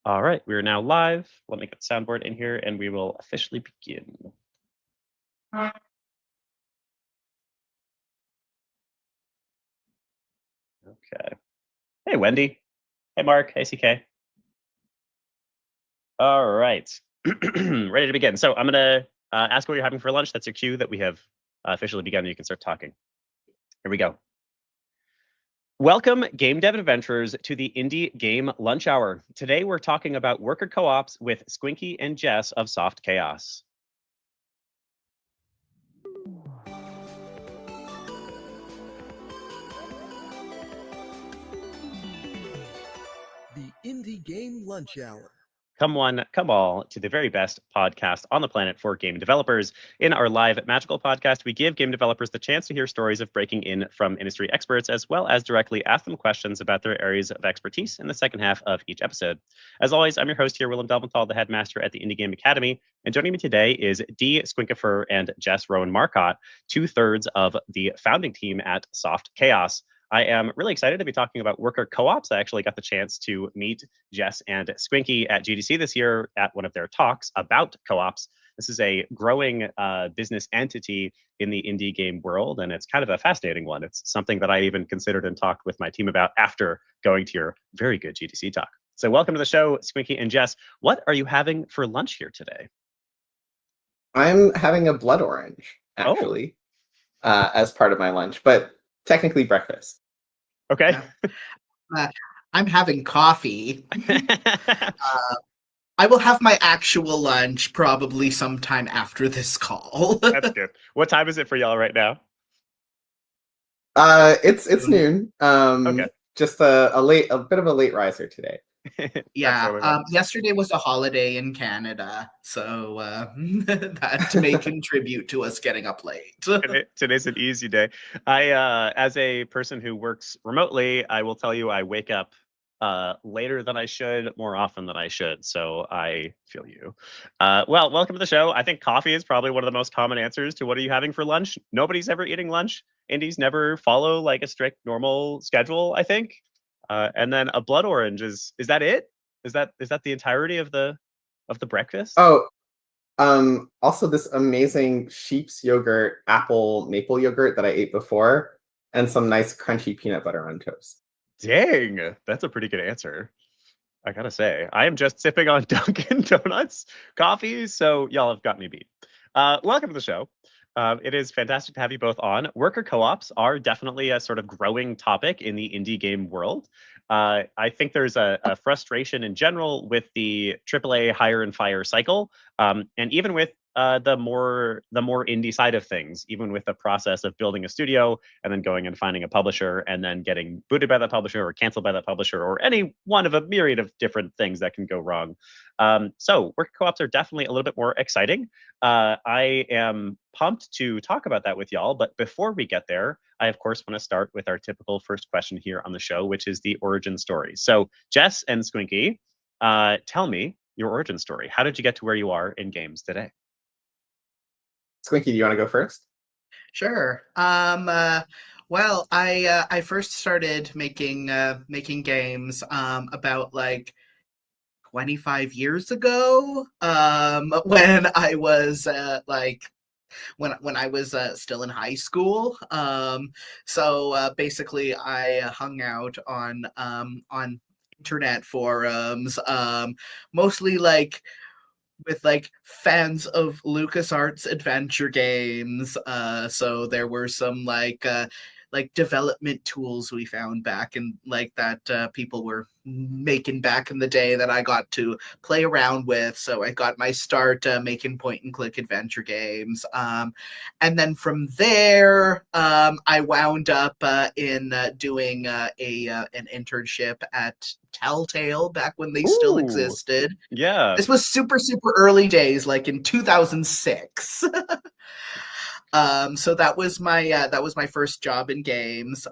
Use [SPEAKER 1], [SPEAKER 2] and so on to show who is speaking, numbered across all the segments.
[SPEAKER 1] All right, we are now live. Let me get the soundboard in here and we will officially begin. Okay. Hey, Wendy. Hey, Mark. Hey, CK. All right. Ready to begin. So I'm going to ask what you're having for lunch. That's your cue that we have officially begun. You can start talking. Here we go. Welcome, game dev adventurers, to the Indie Game Lunch Hour. Today, we're talking about worker co-ops with Squinky and Jess of Soft Chaos.
[SPEAKER 2] The Indie Game Lunch Hour.
[SPEAKER 1] Come one, come all to the very best podcast on the planet for game developers. In our live magical podcast, we give game developers the chance to hear stories of breaking in from industry experts, as well as directly ask them questions about their areas of expertise in the second half of each episode. As always, I'm your host here, Willem Delventhal, the headmaster at the Indie Game Academy. And joining me today is D. Squinkifer and Jess Rowan Marcotte, 2/3 of the founding team at Soft Chaos. I am really excited to be talking about worker co-ops. I actually got the chance to meet Jess and Squinky at GDC this year at one of their talks about co-ops. This is a growing business entity in the indie game world, and it's kind of a fascinating one. It's something that I even considered and talked with my team about after going to your very good GDC talk. So welcome to the show, Squinky and Jess. What are you having for lunch here today?
[SPEAKER 3] I'm having a blood orange, actually, as part of my lunch, but technically breakfast.
[SPEAKER 1] Okay.
[SPEAKER 4] I'm having coffee. I will have my actual lunch probably sometime after this call.
[SPEAKER 1] That's good. What time is it for y'all right now?
[SPEAKER 3] It's noon.
[SPEAKER 1] Okay.
[SPEAKER 3] Just a bit of a late riser today.
[SPEAKER 4] Yeah. Yesterday was a holiday in Canada, so that may contribute to us getting up late.
[SPEAKER 1] Today's an easy day. I, as a person who works remotely, I will tell you I wake up later than I should, more often than I should. So I feel you. Well, welcome to the show. I think coffee is probably one of the most common answers to what are you having for lunch? Nobody's ever eating lunch. Indies never follow like a strict normal schedule, I think. And then a blood orange is that it? Is that the entirety of the breakfast?
[SPEAKER 3] Oh, also this amazing sheep's yogurt, apple maple yogurt that I ate before, and some nice crunchy peanut butter on toast.
[SPEAKER 1] Dang, that's a pretty good answer. I gotta say, I am just sipping on Dunkin' Donuts coffee, so y'all have got me beat. Welcome to the show. It is fantastic to have you both on. Worker co-ops are definitely a sort of growing topic in the indie game world. I think there's a frustration in general with the AAA hire and fire cycle, and even with the more indie side of things, even with the process of building a studio and then going and finding a publisher and then getting booted by that publisher or canceled by that publisher or any one of a myriad of different things that can go wrong. So worker co-ops are definitely a little bit more exciting. I am pumped to talk about that with y'all, but before we get there, I of course want to start with our typical first question here on the show, which is the origin story. So Jess and Squinky, tell me your origin story. How did you get to where you are in games today?
[SPEAKER 3] Squinky, do you want to go first?
[SPEAKER 4] Sure. Well, I first started making games about like 25 years ago, when I was when I was still in high school. So basically, I hung out on internet forums, mostly like with like fans of LucasArts adventure games. So there were some like development tools we found back in like that people were making back in the day that I got to play around with. So I got my start making point and click adventure games. And then from there, I wound up in doing an internship at Telltale back when they still existed.
[SPEAKER 1] Yeah.
[SPEAKER 4] This was super early days, like in 2006. So that was my first job in games.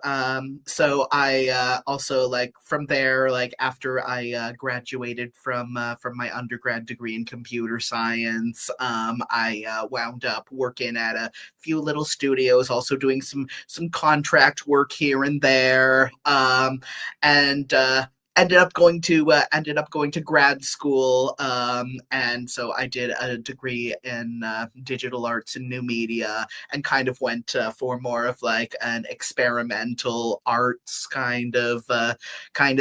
[SPEAKER 4] So I also like from there, like after I graduated from my undergrad degree in computer science, I wound up working at a few little studios, also doing some contract work here and there, and ended up going to grad school, and so I did a degree in digital arts and new media, and kind of went for more of like an experimental arts kind of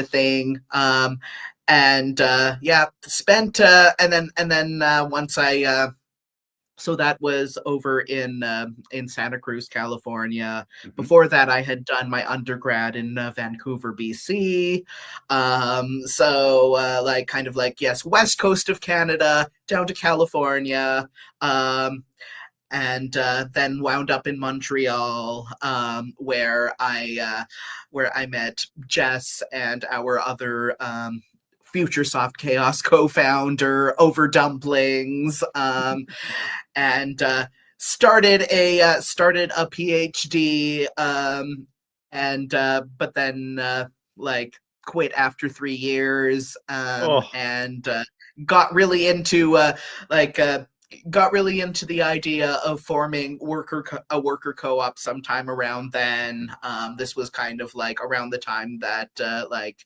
[SPEAKER 4] thing. And yeah, spent and then once I so that was over in Santa Cruz, California.
[SPEAKER 1] Mhm.
[SPEAKER 4] Before that, I had done my undergrad in Vancouver, BC. So like kind of like, yes, west coast of Canada down to California. And then wound up in Montreal, where I met Jess and our other future Soft Chaos co-founder over dumplings, and started a PhD, and but then like quit after 3 years,
[SPEAKER 1] Oh.
[SPEAKER 4] and got really into got really into the idea of forming a worker co-op sometime around then. This was kind of like around the time that like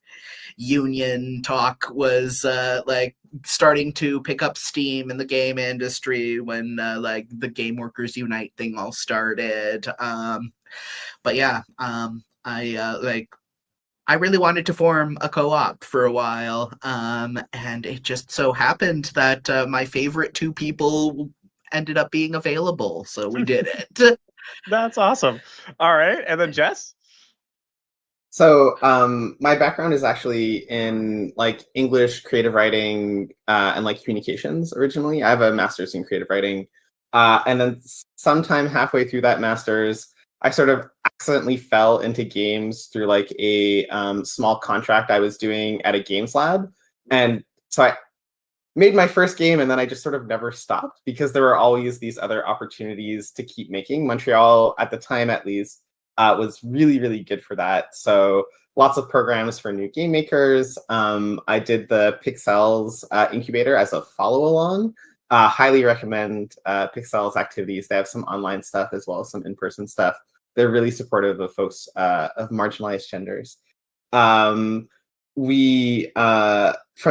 [SPEAKER 4] union talk was like starting to pick up steam in the game industry, when like the Game Workers Unite thing all started. But yeah, I really wanted to form a co-op for a while, and it just so happened that my favorite two people ended up being available, so we did it.
[SPEAKER 1] That's awesome. All right, and then Jess?
[SPEAKER 3] So my background is actually in like English creative writing and like communications originally. I have a master's in creative writing. And then sometime halfway through that master's, I sort of accidentally fell into games through like a small contract I was doing at a games lab. And so I made my first game, and then I just sort of never stopped because there were always these other opportunities to keep making. Montreal, at the time at least, was really, really good for that. So lots of programs for new game makers. I did the Pixels incubator as a follow-along. Highly recommend Pixels activities. They have some online stuff as well as some in-person stuff. They're really supportive of folks of marginalized genders. From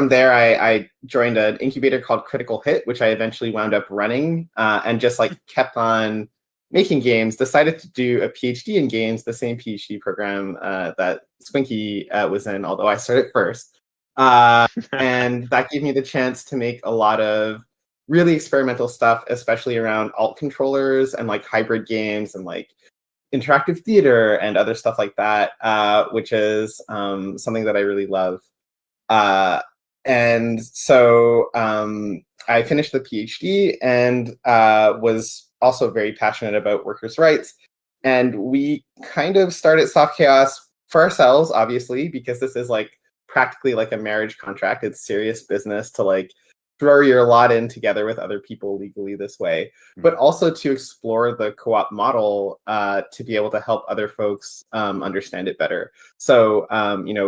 [SPEAKER 3] there, I joined an incubator called Critical Hit, which I eventually wound up running, and just like kept on making games. Decided to do a PhD in games, the same PhD program that Squinky was in, although I started first. And that gave me the chance to make a lot of really experimental stuff, especially around alt controllers and like hybrid games and like interactive theater and other stuff like that, which is something that I really love. And so I finished the PhD and was also very passionate about workers' rights. And we kind of started Soft Chaos for ourselves, obviously, because this is like practically like a marriage contract. It's serious business to like throw your lot in together with other people legally this way, but also to explore the co-op model to be able to help other folks understand it better. So,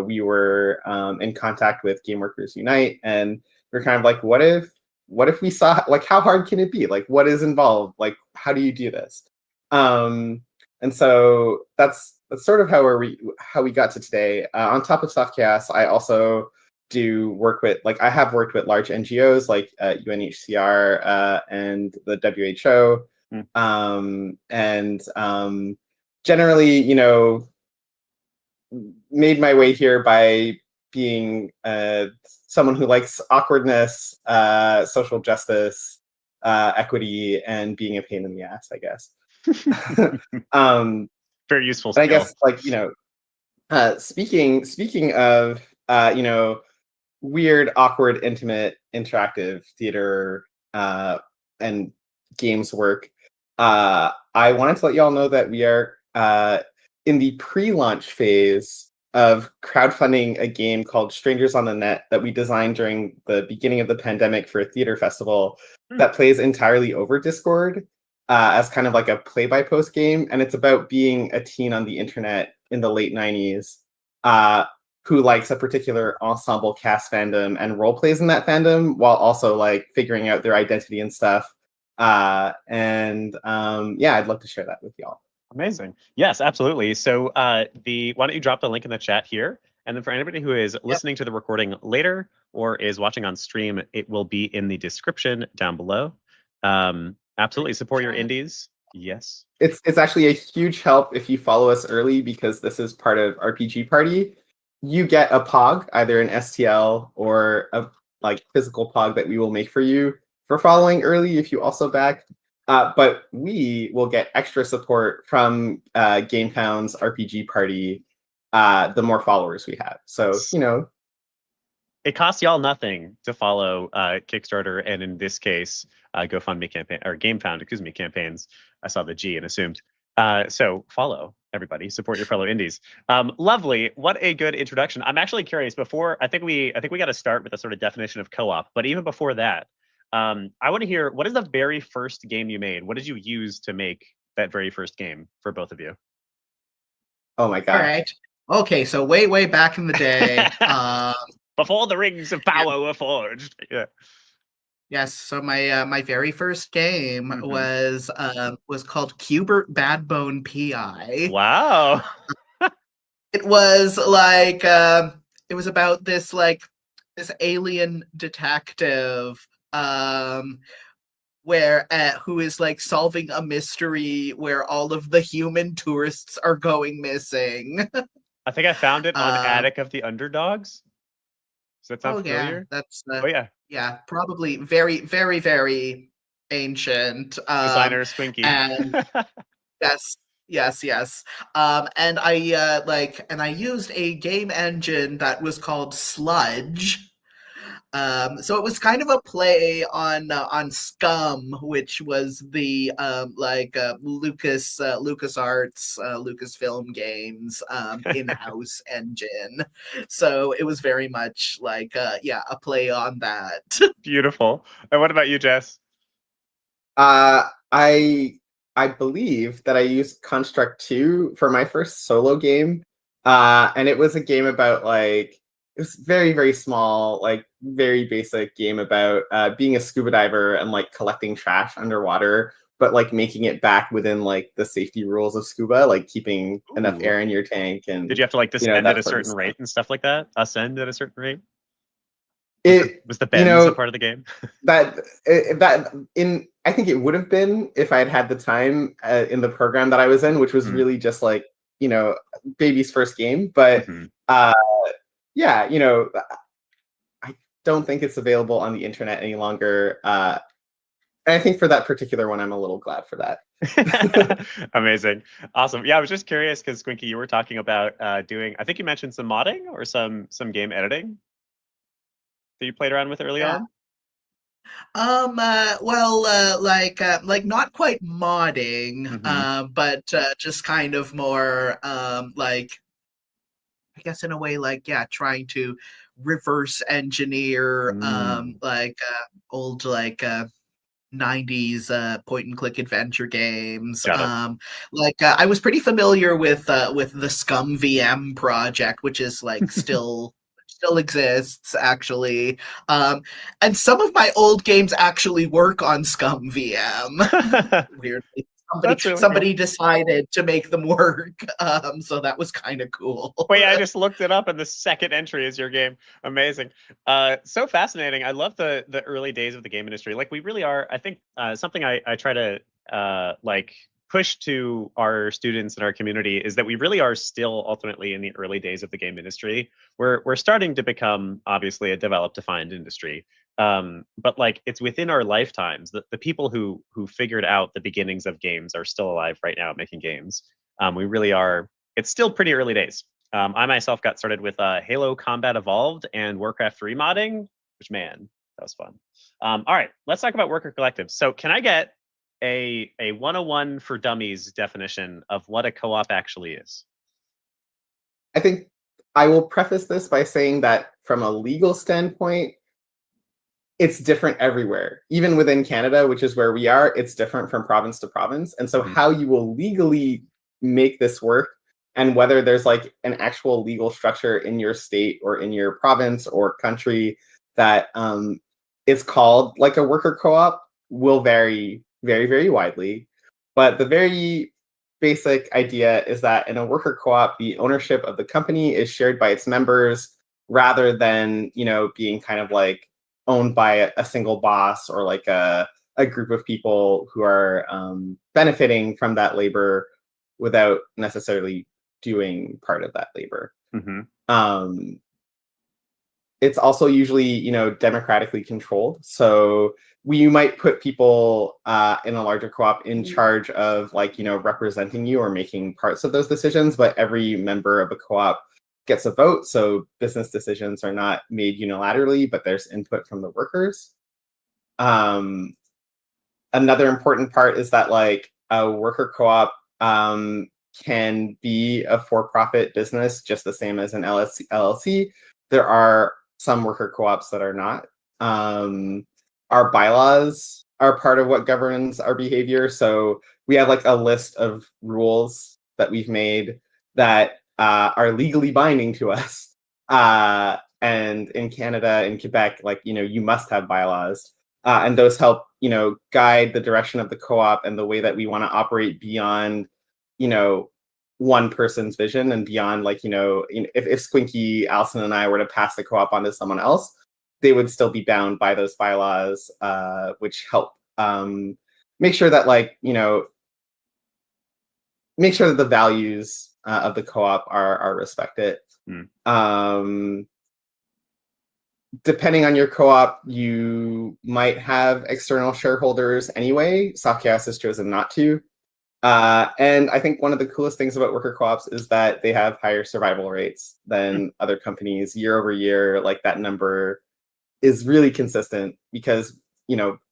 [SPEAKER 3] we were in contact with Game Workers Unite, and we're kind of like, what if we saw, like, how hard can it be? Like, what is involved? Like, how do you do this? And so that's sort of how we got to today. On top of Soft Chaos, I also I have worked with large NGOs like UNHCR and the WHO, and generally, made my way here by being someone who likes awkwardness, social justice, equity, and being a pain in the ass, I guess.
[SPEAKER 1] Very useful skill.
[SPEAKER 3] I guess, speaking of, weird, awkward, intimate, interactive theater and games work, I wanted to let y'all know that we are in the pre-launch phase of crowdfunding a game called Strangers on the Net that we designed during the beginning of the pandemic for a theater festival that plays entirely over Discord as kind of like a play-by-post game. And it's about being a teen on the internet in the late 90s who likes a particular ensemble cast fandom and role plays in that fandom while also like figuring out their identity and stuff. Yeah, I'd love to share that with y'all.
[SPEAKER 1] Amazing. Yes, absolutely. So why don't you drop the link in the chat here, and And then for anybody who is listening to the recording later or is watching on stream, it will be in the description down below. Absolutely support your indies. Yes.
[SPEAKER 3] It's actually a huge help if you follow us early, because this is part of RPG Party. You get a POG, either an STL or a physical POG that we will make for you for following early if you also back. But we will get extra support from GameTown's RPG Party the more followers we have. So,
[SPEAKER 1] it costs y'all nothing to follow Kickstarter, and in this case, GoFundMe campaign or GameFound, campaigns. I saw the G and assumed. So follow everybody, support your fellow indies. Lovely. What a good introduction. I'm actually curious. Before I think we got to start with a sort of definition of co-op. But even before that, I want to hear, what is the very first game you made? What did you use to make that very first game for both of you?
[SPEAKER 3] Oh my god!
[SPEAKER 4] All right. Okay, so way back in the day.
[SPEAKER 1] Before the rings of power were forged. Yeah.
[SPEAKER 4] Yes. So my very first game was called Cubert Badbone PI.
[SPEAKER 1] Wow.
[SPEAKER 4] It was like it was about this alien detective where who is solving a mystery where all of the human tourists are going missing.
[SPEAKER 1] I think I found it on Attic of the Underdogs. Does that sound familiar?
[SPEAKER 4] Yeah, that's
[SPEAKER 1] yeah,
[SPEAKER 4] probably very, very, very ancient.
[SPEAKER 1] Designer Squinky.
[SPEAKER 4] And yes. And I used a game engine that was called Sludge. So it was kind of a play on Scum, which was the LucasArts, Lucasfilm Games in-house engine. So it was very much a play on that.
[SPEAKER 1] Beautiful. And what about you, Jess?
[SPEAKER 3] I believe that I used Construct 2 for my first solo game, and it was a game about it was very, very small, very basic game about being a scuba diver and collecting trash underwater, but making it back within the safety rules of scuba, keeping enough air in your tank. And
[SPEAKER 1] did you have to descend at a certain rate and stuff like that? Ascend at a certain rate? Was the bends a part of the game?
[SPEAKER 3] I think it would have been if I had had the time in the program that I was in, which was really just baby's first game. But yeah, I don't think it's available on the internet any longer. And I think for that particular one, I'm a little glad for that.
[SPEAKER 1] Amazing. Awesome. Yeah, I was just curious because Squinky, you were talking about doing, I think you mentioned some modding or some game editing that you played around with early on.
[SPEAKER 4] Not quite modding, but just kind of more I guess in a way trying to reverse engineer old 90s point and click adventure games. I was pretty familiar with the Scum VM project, which is still exists actually, and some of my old games actually work on Scum VM. Weirdly, somebody decided to make them work, so that was kind of cool.
[SPEAKER 1] Wait, I just looked it up, and the second entry is your game. Amazing. So fascinating. I love the early days of the game industry. We really are. I think something I try to push to our students in our community is that we really are still ultimately in the early days of the game industry. We're starting to become obviously a developed, defined industry. But it's within our lifetimes. The people who figured out the beginnings of games are still alive right now making games. We really are. It's still pretty early days. I myself got started with Halo Combat Evolved and Warcraft 3 modding, which, man, that was fun. All right, let's talk about Worker Collective. So can I get a 101 for dummies definition of what a co-op actually is?
[SPEAKER 3] I think I will preface this by saying that from a legal standpoint, it's different everywhere. Even within Canada, which is where we are, it's different from province to province. And so how you will legally make this work, and whether there's an actual legal structure in your state or in your province or country that is called a worker co-op, will vary very, very widely. But the very basic idea is that in a worker co-op, the ownership of the company is shared by its members rather than, being kind of like owned by a single boss or like a group of people who are benefiting from that labor without necessarily doing part of that labor.
[SPEAKER 1] Mm-hmm.
[SPEAKER 3] It's also usually, democratically controlled. So we might put people in a larger co-op in charge of representing you or making parts of those decisions, but every member of a co-op gets a vote. So business decisions are not made unilaterally, but there's input from the workers. Another important part is that a worker co-op can be a for-profit business just the same as an LLC. There are some worker co-ops that are not. Our bylaws are part of what governs our behavior. So we have a list of rules that we've made that are legally binding to us. And in Canada, in Quebec, you must have bylaws. And those help, guide the direction of the co-op and the way that we want to operate beyond, one person's vision and beyond, if Squinky, Allison, and I were to pass the co-op on to someone else, they would still be bound by those bylaws, which help make sure that, make sure that the values of the co-op are respected. Depending on your co-op, you might have external shareholders anyway. Softchaos has chosen not to. And I think one of the coolest things about worker co-ops is that they have higher survival rates than other companies year over year. That number is really consistent because,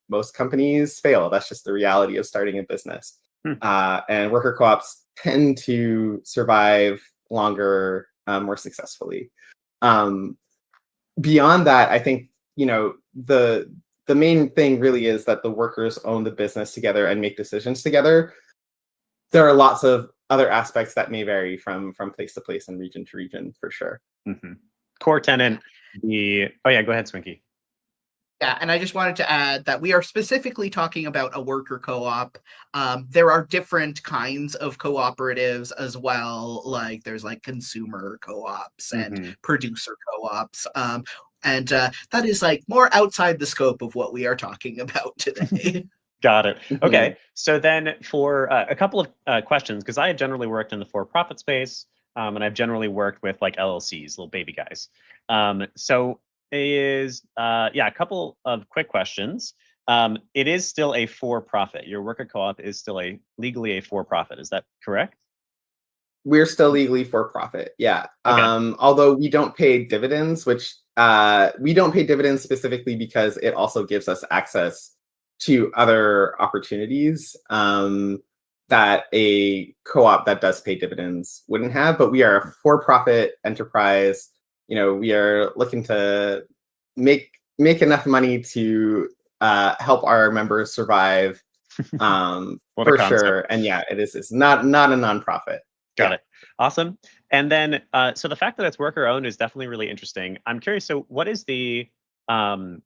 [SPEAKER 3] most companies fail. That's just the reality of starting a business. And worker co-ops tend to survive longer, more successfully. Beyond that, I think, the main thing really is that the workers own the business together and make decisions together. There are lots of other aspects that may vary from place to place and region to region, for sure.
[SPEAKER 1] Mm-hmm. Core tenant, oh yeah, go ahead, Swinky.
[SPEAKER 4] Yeah, and I just wanted to add that we are specifically talking about a worker co-op. There are different kinds of cooperatives as well. There's consumer co-ops and producer co-ops. And that is more outside the scope of what we are talking about today.
[SPEAKER 1] Got it. Okay. So then for a couple of questions, because I have generally worked in the for-profit space, and I've generally worked with LLCs, little baby guys. So is a couple of quick questions. It is still a for-profit. Your worker co-op is still legally a for-profit. Is that correct?
[SPEAKER 3] We're still legally for-profit. Yeah.
[SPEAKER 1] Okay.
[SPEAKER 3] Although we don't pay dividends, which we don't pay dividends specifically because it also gives us access to other opportunities that a co-op that does pay dividends wouldn't have. But we are a for-profit enterprise. We are looking to make enough money to help our members survive, for sure. And yeah, it's not a nonprofit.
[SPEAKER 1] Got it. Awesome. And then, so the fact that it's worker owned is definitely really interesting. I'm curious. So what is I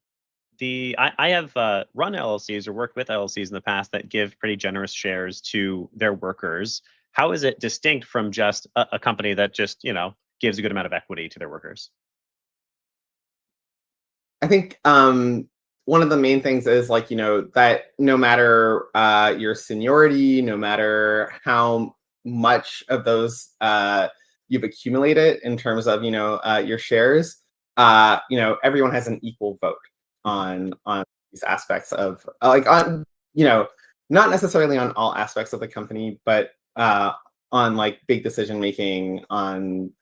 [SPEAKER 1] have run LLCs or worked with LLCs in the past that give pretty generous shares to their workers. How is it distinct from just a company that just, gives a good amount of equity to their workers?
[SPEAKER 3] I think one of the main things is that no matter your seniority, no matter how much of those you've accumulated in terms of your shares, everyone has an equal vote on these aspects of on not necessarily on all aspects of the company, but on big decision making, on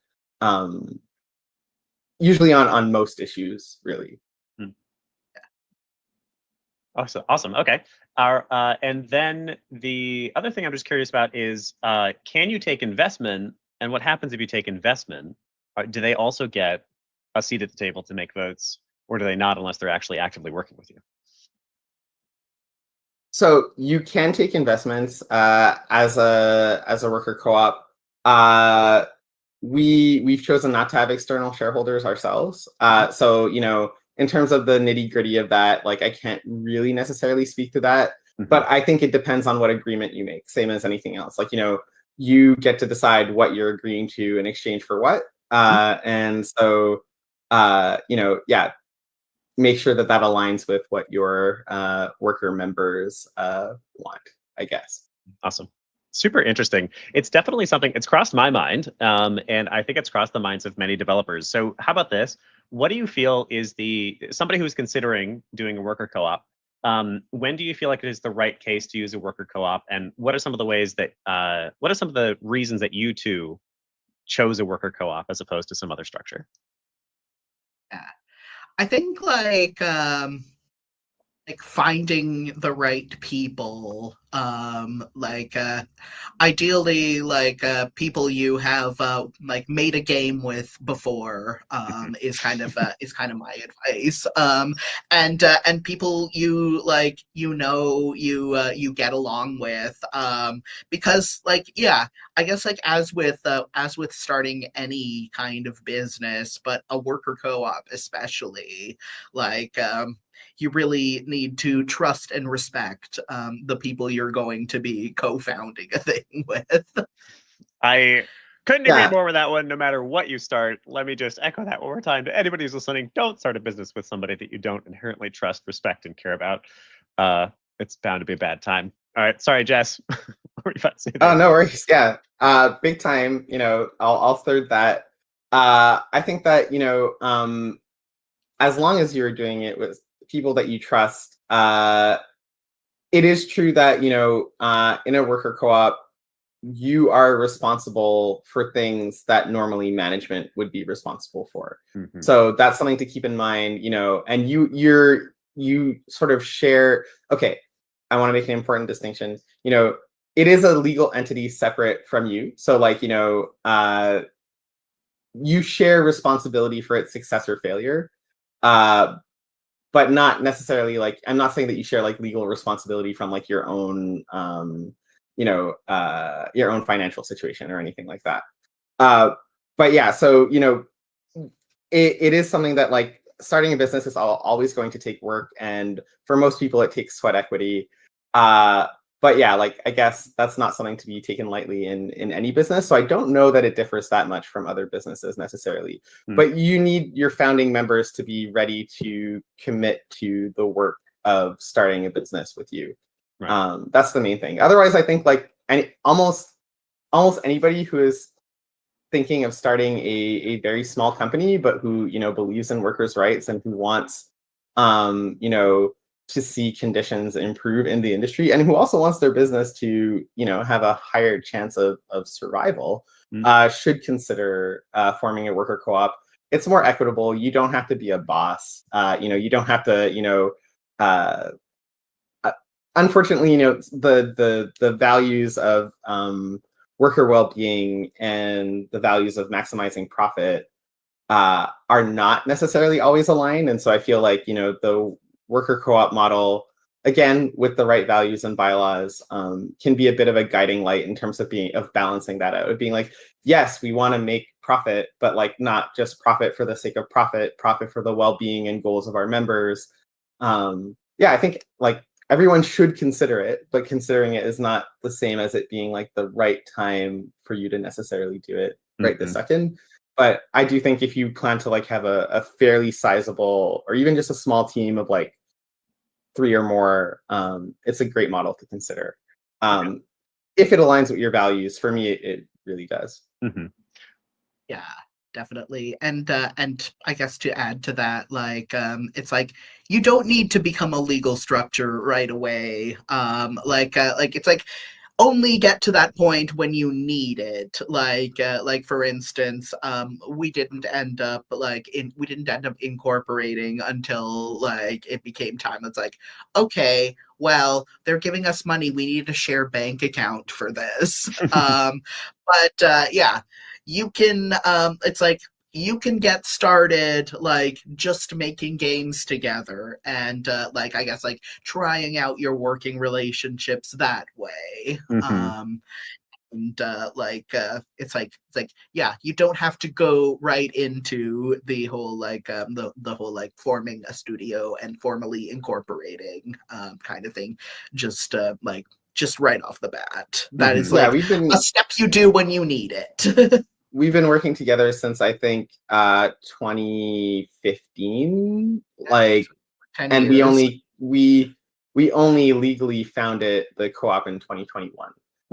[SPEAKER 3] usually on most issues, really.
[SPEAKER 1] Awesome. Okay. And then the other thing I'm just curious about is, can you take investment? And what happens if you take investment? Do they also get a seat at the table to make votes, or do they not unless they're actually actively working with you?
[SPEAKER 3] So you can take investments as a worker co-op. We've chosen not to have external shareholders ourselves. So in terms of the nitty-gritty of that, I can't really necessarily speak to that. But I think it depends on what agreement you make, same as anything else. you get to decide what you're agreeing to in exchange for what. And so, yeah, make sure that that aligns with what your worker members want, I guess.
[SPEAKER 1] Awesome. Super interesting. It's definitely something, it's crossed my mind. And I think it's crossed the minds of many developers. So how about this? What do you feel is somebody who's considering doing a worker co-op, when do you feel like it is the right case to use a worker co-op? And what are some of the ways that, what are some of the reasons that you two chose a worker co-op as opposed to some other structure?
[SPEAKER 4] Yeah. I think like finding the right people, ideally people you have like made a game with before, is kind of my advice, and people you you get along with, because yeah, I guess as with starting any kind of business, but a worker co-op especially, you really need to trust and respect the people you're going to be co-founding a thing with.
[SPEAKER 1] I couldn't agree more with that one. No matter what you start, let me just echo that one more time to anybody who's listening. Don't start a business with somebody that you don't inherently trust, respect, and care about. It's bound to be a bad time. All right, sorry, Jess. What were you about to say there?
[SPEAKER 3] Oh, no worries. Yeah, big time. I'll third that. I think that as long as you're doing it with people that you trust, it is true that in a worker co-op, you are responsible for things that normally management would be responsible for. So that's something to keep in mind. And you sort of share. Okay, I want to make an important distinction. It is a legal entity separate from you. So you share responsibility for its success or failure. But not necessarily I'm not saying that you share legal responsibility from your own your own financial situation or anything like that. But yeah, so it is something that starting a business is always going to take work, and for most people it takes sweat equity. But yeah, I guess that's not something to be taken lightly in any business. So I don't know that it differs that much from other businesses necessarily. But you need your founding members to be ready to commit to the work of starting a business with you. Right. That's the main thing. Otherwise, I think almost anybody who is thinking of starting a very small company, but who believes in workers' rights and who wants to see conditions improve in the industry, and who also wants their business to have a higher chance of survival, should consider forming a worker co-op. It's more equitable. You don't have to be a boss. You don't have to unfortunately the values of worker well-being and the values of maximizing profit are not necessarily always aligned. And so I feel the worker co-op model, again, with the right values and bylaws, can be a bit of a guiding light in terms of balancing that out. Of being yes, we want to make profit, but not just profit for the sake of profit for the well-being and goals of our members. Yeah, I think everyone should consider it, but considering it is not the same as it being the right time for you to necessarily do it right this second. But I do think if you plan to have a fairly sizable, or even just a small team of 3 or more, it's a great model to consider. If it aligns with your values. For me, it really does.
[SPEAKER 4] Yeah, definitely. And I guess to add to that, it's you don't need to become a legal structure right away. It's only get to that point when you need it. For instance, we didn't end up incorporating until it became time. It's okay, well, they're giving us money, we need a share bank account for this. But yeah, you can you can get started just making games together, and I guess trying out your working relationships that way. And yeah, you don't have to go right into the whole the whole forming a studio and formally incorporating kind of thing. Just just right off the bat. That is
[SPEAKER 3] Yeah,
[SPEAKER 4] like a step you do when you need it.
[SPEAKER 3] we've been working together since I think 2015. Like,
[SPEAKER 4] 10
[SPEAKER 3] and
[SPEAKER 4] years.
[SPEAKER 3] we only legally founded the co-op in 2021.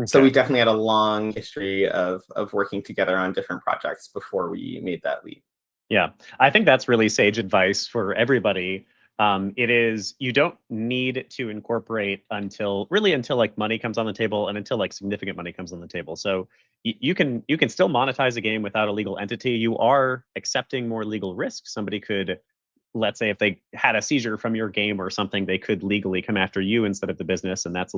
[SPEAKER 3] So we definitely had a long history of working together on different projects before we made that leap.
[SPEAKER 1] Yeah, I think that's really sage advice for everybody. It is, you don't need to incorporate until like money comes on the table and until like significant money comes on the table. So you can still monetize a game without a legal entity. You are accepting more legal risk. Somebody could, let's say if they had a seizure from your game or something, they could legally come after you instead of the business. And that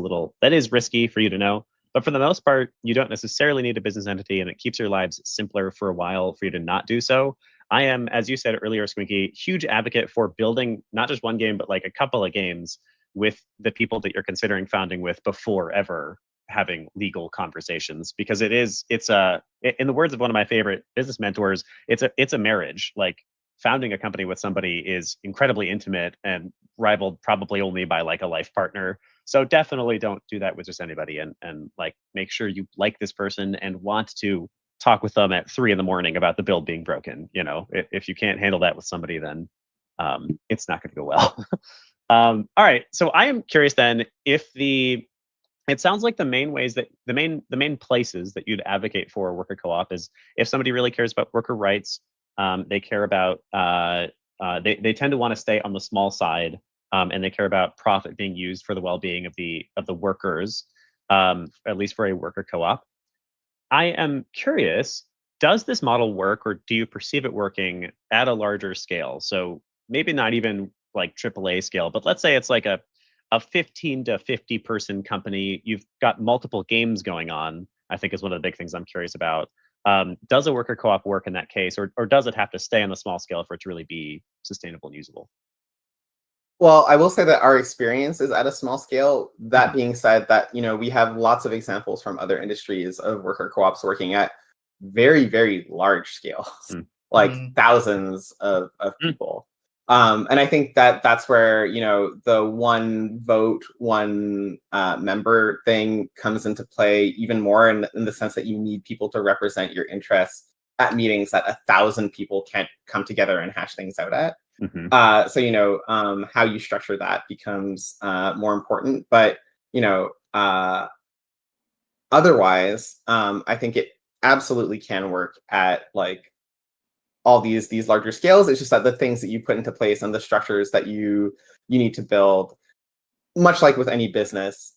[SPEAKER 1] is risky for you to know. But for the most part, you don't necessarily need a business entity, and it keeps your lives simpler for a while for you to not do so. I am, as you said earlier, Squinky, huge advocate for building not just one game, but like a couple of games with the people that you're considering founding with before ever having legal conversations, because it's a, in the words of one of my favorite business mentors, it's a marriage. Like, founding a company with somebody is incredibly intimate and rivaled probably only by like a life partner. So definitely don't do that with just anybody, and like make sure you like this person and want to talk with them at 3 a.m. about the build being broken. You know, if you can't handle that with somebody, then it's not going to go well. All right, so I am curious then, it sounds like the main ways that the main places that you'd advocate for a worker co-op is if somebody really cares about worker rights. They care about they tend to want to stay on the small side, and they care about profit being used for the well-being of the workers, at least for a worker co-op. I am curious, does this model work, or do you perceive it working at a larger scale? So maybe not even like AAA scale, but let's say it's like a 15 to 50 person company. You've got multiple games going on, I think is one of the big things I'm curious about. Does a worker co-op work in that case, or does it have to stay on the small scale for it to really be sustainable and usable?
[SPEAKER 3] Well, I will say that our experience is at a small scale. That being said, that we have lots of examples from other industries of worker co-ops working at very, very large scales, like thousands of people. And I think that that's where the one vote, one member thing comes into play even more, in the sense that you need people to represent your interests at meetings that 1,000 people can't come together and hash things out at. So how you structure that becomes more important. But otherwise, I think it absolutely can work at like all these larger scales. It's just that the things that you put into place and the structures that you need to build, much like with any business,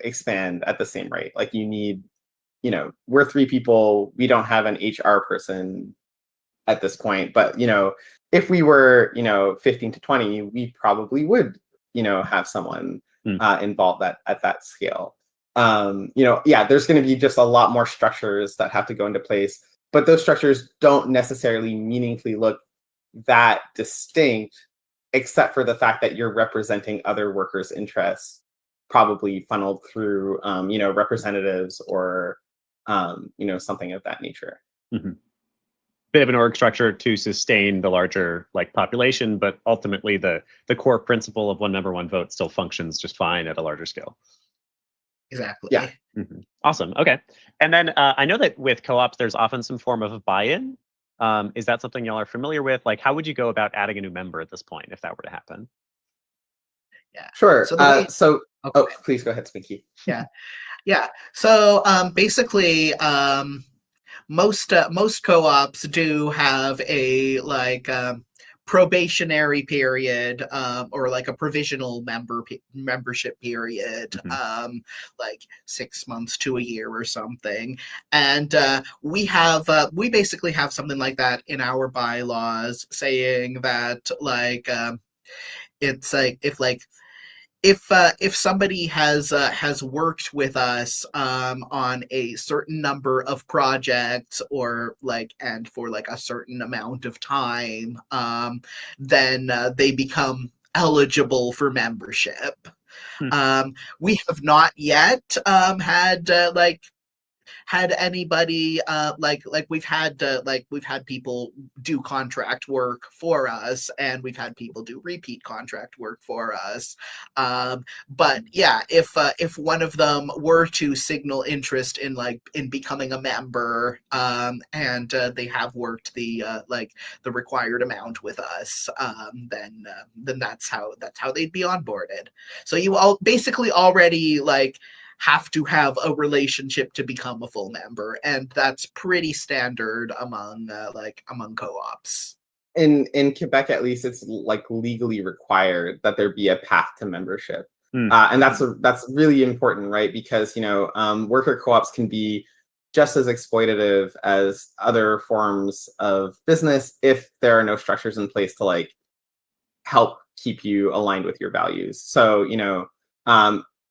[SPEAKER 3] expand at the same rate. Like you need, we're 3 people. We don't have an HR person at this point, but if we were 15 to 20, we probably would have someone involved at that scale. There's going to be just a lot more structures that have to go into place, but those structures don't necessarily meaningfully look that distinct, except for the fact that you're representing other workers' interests, probably funneled through representatives or something of that nature.
[SPEAKER 1] Bit of an org structure to sustain the larger like population, but ultimately the core principle of one member, one vote still functions just fine at a larger scale.
[SPEAKER 4] Exactly.
[SPEAKER 3] Yeah.
[SPEAKER 1] Awesome. Okay. And then I know that with co-ops, there's often some form of buy-in. Is that something y'all are familiar with? Like, how would you go about adding a new member at this point if that were to happen?
[SPEAKER 4] Yeah.
[SPEAKER 3] Sure. Please go ahead, Squinky.
[SPEAKER 4] Yeah. So basically, most co-ops do have a probationary period, or like a provisional membership period, like 6 months to a year or something. And we basically have something like that in our bylaws, saying that it's like if somebody has worked with us on a certain number of projects, or and for a certain amount of time, then they become eligible for membership. We have not yet had anybody like we've had people do contract work for us, and we've had people do repeat contract work for us. But yeah, if one of them were to signal interest in becoming a member, and they have worked the required amount with us, then that's how they'd be onboarded. So you all basically already have to have a relationship to become a full member, and that's pretty standard among co-ops.
[SPEAKER 3] In Quebec, at least, it's legally required that there be a path to membership, and that's really important, right? Because worker co-ops can be just as exploitative as other forms of business if there are no structures in place to help keep you aligned with your values. So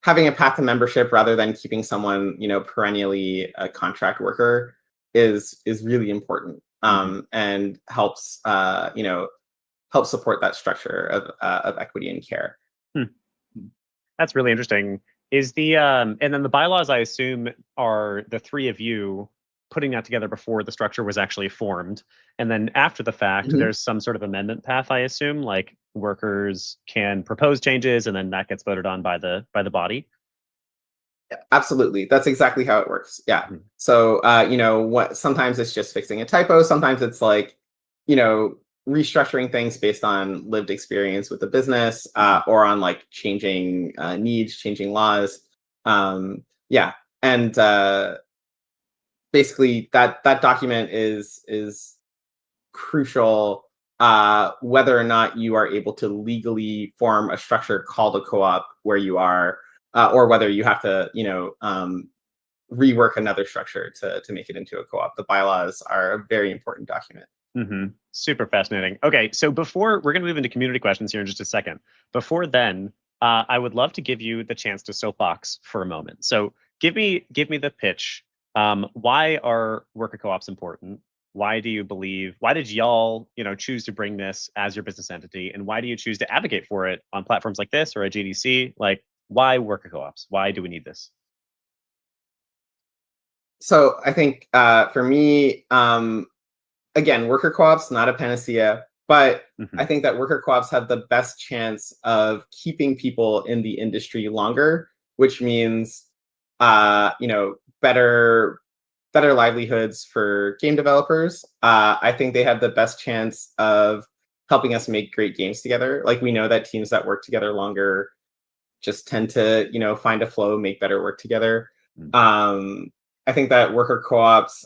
[SPEAKER 3] having a path to membership rather than keeping someone perennially a contract worker is really important, and helps support that structure of equity and care.
[SPEAKER 1] That's really interesting. Is the and then the bylaws, I assume, are the three of you putting that together before the structure was actually formed, and then after the fact, there's some sort of amendment path, I assume, like workers can propose changes, and then that gets voted on by the body.
[SPEAKER 3] Yeah, absolutely, that's exactly how it works. Yeah. So sometimes it's just fixing a typo, sometimes it's restructuring things based on lived experience with the business, or on changing needs, changing laws. And basically that document is crucial, whether or not you are able to legally form a structure called a co-op where you are, or whether you have to rework another structure to make it into a co-op. The bylaws are a very important document.
[SPEAKER 1] Super fascinating. Okay, so before we're going to move into community questions here in just a second. Before then, I would love to give you the chance to soapbox for a moment. So give me the pitch. Why are worker co-ops important? Why did y'all choose to bring this as your business entity, and why do you choose to advocate for it on platforms like this or a GDC? Why worker co-ops? Why do we need this?
[SPEAKER 3] So I think for me, again, worker co-ops, not a panacea, but I think that worker co-ops have the best chance of keeping people in the industry longer, which means better livelihoods for game developers. I think they have the best chance of helping us make great games together. We know that teams that work together longer just tend to find a flow, make better work together. I think that worker co-ops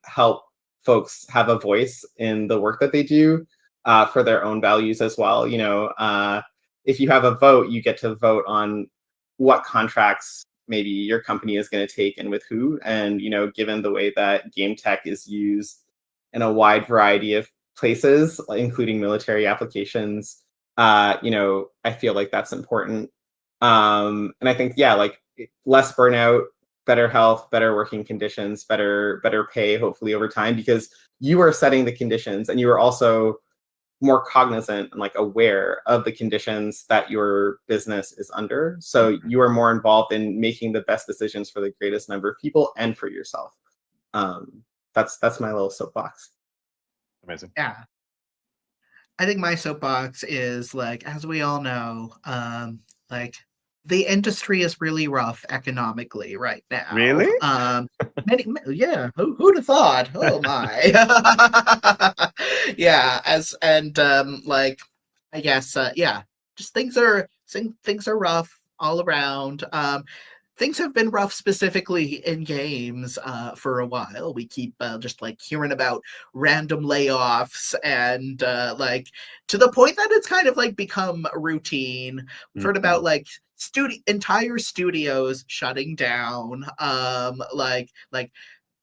[SPEAKER 3] help folks have a voice in the work that they do, for their own values as well. If you have a vote, you get to vote on what contracts maybe your company is going to take and with who. And given the way that game tech is used in a wide variety of places, including military applications, I feel like that's important. And I think less burnout, better health, better working conditions, better pay, hopefully over time, because you are setting the conditions, and you are also more cognizant and aware of the conditions that your business is under. So you are more involved in making the best decisions for the greatest number of people and for yourself. That's my little soapbox.
[SPEAKER 1] Amazing.
[SPEAKER 4] Yeah. I think my soapbox is as we all know, the industry is really rough economically right now.
[SPEAKER 1] Really?
[SPEAKER 4] Yeah. Who'd have thought? Oh my. Yeah. I guess. Yeah. Just things are rough all around. Things have been rough specifically in games for a while. We keep just hearing about random layoffs, and to the point that it's kind of become routine. We've heard about entire studios shutting down.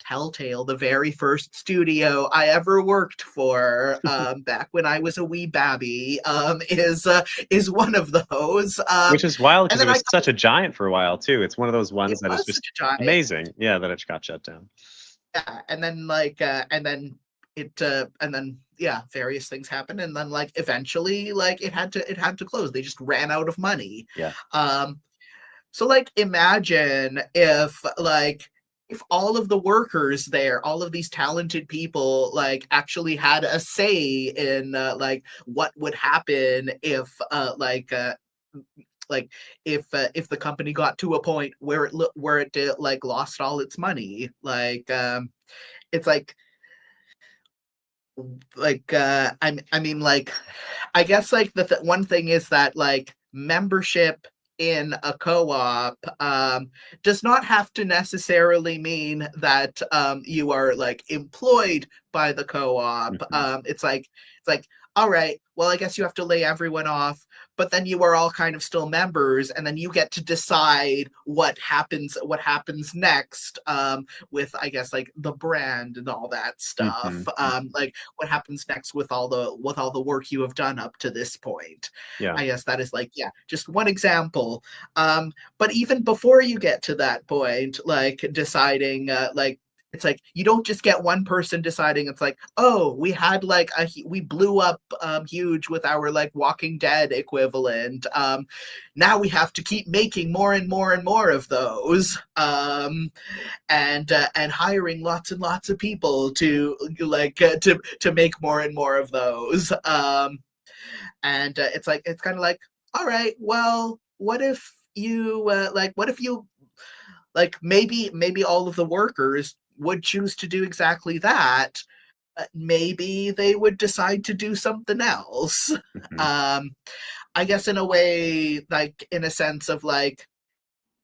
[SPEAKER 4] Telltale, the very first studio I ever worked for, back when I was a wee babby, is one of those.
[SPEAKER 1] Which is wild because it was such a giant for a while too. It's one of those ones that is just amazing. Yeah, that it got shut down.
[SPEAKER 4] Yeah, and then various things happened, and then eventually it had to close. They just ran out of money.
[SPEAKER 1] Yeah.
[SPEAKER 4] So imagine if if all of the workers there, all of these talented people, like actually had a say in like what would happen if if the company got to a point where it like lost all its money, it's I mean, like, I guess like the one thing is that like membership in a co-op does not have to necessarily mean that you are like employed by the co-op. It's like all right, well, I guess you have to lay everyone off, but then you are all kind of still members, and then you get to decide what happens next with, I guess, like the brand and all that stuff. Like what happens next with all the work you have done up to this point.
[SPEAKER 1] Yeah.
[SPEAKER 4] I guess that is like, yeah, just one example. But even before you get to that point, like deciding like, it's like you don't just get one person deciding. It's like, oh, we had like we blew up huge with our like Walking Dead equivalent. Now we have to keep making more and more and more of those, and hiring lots and lots of people to like to make more and more of those. And it's like, it's kind of like, all right, well, what if you like maybe all of the workers would choose to do exactly that. Maybe they would decide to do something else. I guess in a way, like in a sense of like,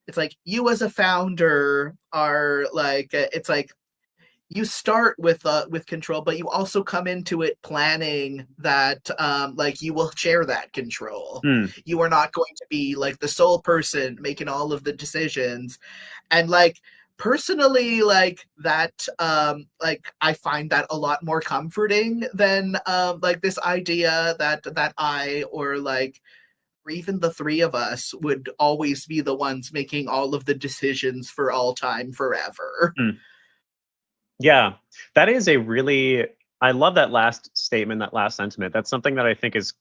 [SPEAKER 4] it's like you as a founder are like, it's like you start with control, but you also come into it planning that like you will share that control. You are not going to be like the sole person making all of the decisions. And like personally, like that like I find that a lot more comforting than like this idea that I or even the three of us would always be the ones making all of the decisions for all time forever.
[SPEAKER 1] Yeah, that is a really, I love that last statement, that last sentiment. That's something that I think is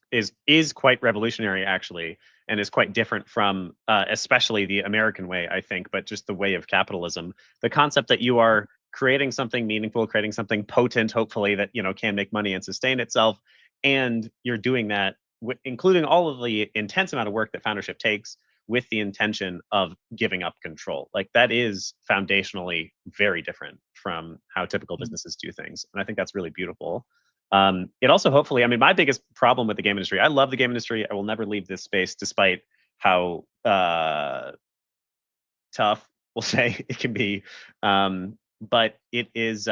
[SPEAKER 1] quite revolutionary actually, and is quite different from especially the American way, I think, but just the way of capitalism. The concept that you are creating something meaningful, creating something potent, hopefully that, you know, can make money and sustain itself, and you're doing that including all of the intense amount of work that foundership takes, with the intention of giving up control. Like that is foundationally very different from how typical businesses do things. And I think that's really beautiful. It also hopefully, I mean, my biggest problem with the game industry, I love the game industry. I will never leave this space despite how tough, we'll say, it can be. But it is